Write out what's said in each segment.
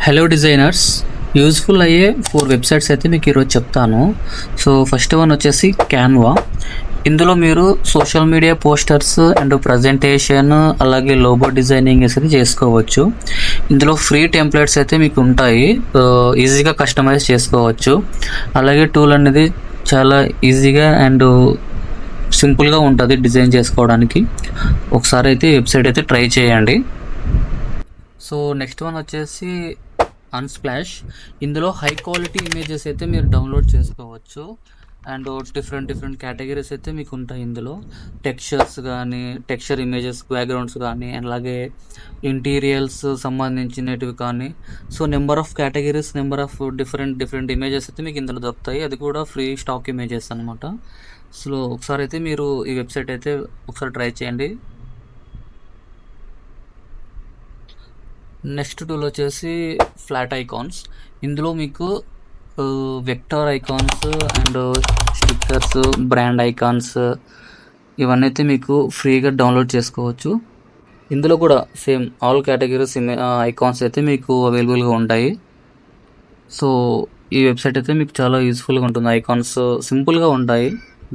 Hello designers, useful అయ్యే 4 websites అయితే మీకు ఈరోజు చెప్తాను. సో ఫస్ట్ వన్ వచ్చేసి క్యాన్వా. ఇందులో మీరు social media posters and presentation అలాగే లోగో డిజైనింగ్ అయితే చేసుకోవచ్చు. ఇందులో ఫ్రీ టెంప్లెట్స్ అయితే మీకు ఉంటాయి, ఈజీగా కస్టమైజ్ చేసుకోవచ్చు. అలాగే టూల్ అనేది చాలా ఈజీగా అండ్ సింపుల్గా ఉంటుంది డిజైన్ చేసుకోవడానికి. ఒకసారి అయితే వెబ్సైట్ అయితే ట్రై చేయండి. సో నెక్స్ట్ వన్ వచ్చేసి అన్స్ప్లాష్. ఇందులో హై క్వాలిటీ ఇమేజెస్ అయితే మీరు డౌన్లోడ్ చేసుకోవచ్చు అండ్ డిఫరెంట్ కేటగిరీస్ అయితే మీకు ఉంటాయి. ఇందులో టెక్స్చర్స్ కానీ, టెక్స్చర్ ఇమేజెస్, బ్యాక్గ్రౌండ్స్ కానీ, అలాగే ఇంటీరియల్స్ సంబంధించినవి కానీ. So number of categories, number of different images అయితే మీకు ఇందులో దొరుకుతాయి. అది కూడా ఫ్రీ స్టాక్ ఇమేజెస్ అనమాట. సో ఒకసారి అయితే మీరు ఈ వెబ్సైట్ అయితే ఒకసారి ట్రై చేయండి. నెక్స్ట్ టూల్ వచ్చేసి ఫ్లాట్ ఐకాన్స్. ఇందులో మీకు vector icons and stickers, brand icons ఇవన్నీ అయితే మీకు ఫ్రీగా డౌన్లోడ్ చేసుకోవచ్చు. ఇందులో కూడా సేమ్ ఆల్ కేటగిరీస్ ఐకాన్స్ అయితే మీకు అవైలబుల్గా ఉంటాయి. సో ఈ వెబ్సైట్ అయితే మీకు చాలా యూస్ఫుల్గా ఉంటుంది. ఐకాన్స్ సింపుల్గా ఉంటాయి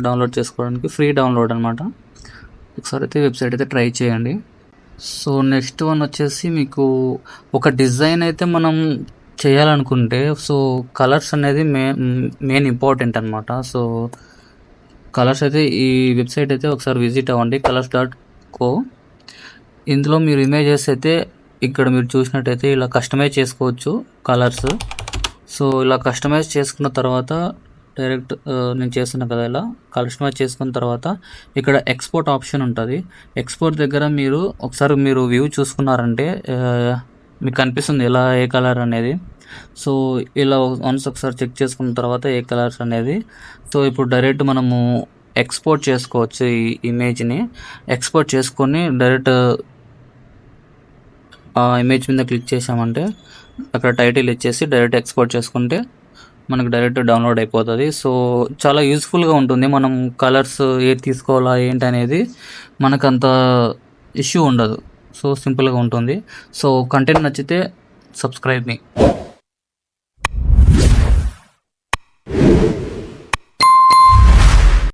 డౌన్లోడ్ చేసుకోవడానికి, ఫ్రీ డౌన్లోడ్ అనమాట. ఒకసారి అయితే వెబ్సైట్ అయితే ట్రై చేయండి. సో నెక్స్ట్ వన్ వచ్చేసి మీకు ఒక డిజైన్ అయితే మనం చేయాలనుకుంటే, సో కలర్స్ అనేది మెయిన్ ఇంపార్టెంట్ అనమాట. సో కలర్స్ అయితే ఈ వెబ్సైట్ అయితే ఒకసారి విజిట్ అవ్వండి, colors.co. ఇందులో మీరు ఇమేజెస్ అయితే ఇక్కడ మీరు చూసినట్టయితే ఇలా కస్టమైజ్ చేసుకోవచ్చు కలర్స్. సో ఇలా కస్టమైజ్ చేసుకున్న తర్వాత డైరెక్ట్ నేను చేస్తున్నా కదా, ఇలా కస్టమైజ్ చేసుకున్న తర్వాత ఇక్కడ ఎక్స్పోర్ట్ ఆప్షన్ ఉంటుంది. ఎక్స్పోర్ట్ దగ్గర మీరు ఒకసారి వ్యూ చూసుకున్నారంటే మీకు కనిపిస్తుంది ఎలా ఏ కలర్ అనేది. సో ఇలా వన్స్ ఒకసారి చెక్ చేసుకున్న తర్వాత ఏ కలర్స్ అనేది. సో ఇప్పుడు డైరెక్ట్ మనము ఎక్స్పోర్ట్ చేసుకోవచ్చు ఈ ఇమేజ్ని. ఎక్స్పోర్ట్ చేసుకొని డైరెక్ట్ ఆ ఇమేజ్ మీద క్లిక్ చేసామంటే అక్కడ టైటిల్ ఇచ్చేసి డైరెక్ట్ ఎక్స్పోర్ట్ చేసుకుంటే మనకు డైరెక్ట్ డౌన్లోడ్ అయిపోతుంది. సో చాలా యూస్ఫుల్గా ఉంటుంది. మనం కలర్స్ ఏది తీసుకోవాలా ఏంటి అనేది మనకు అంత ఇష్యూ ఉండదు. సో సింపుల్గా ఉంటుంది. సో కంటెంట్ నచ్చితే సబ్స్క్రైబ్ మీ.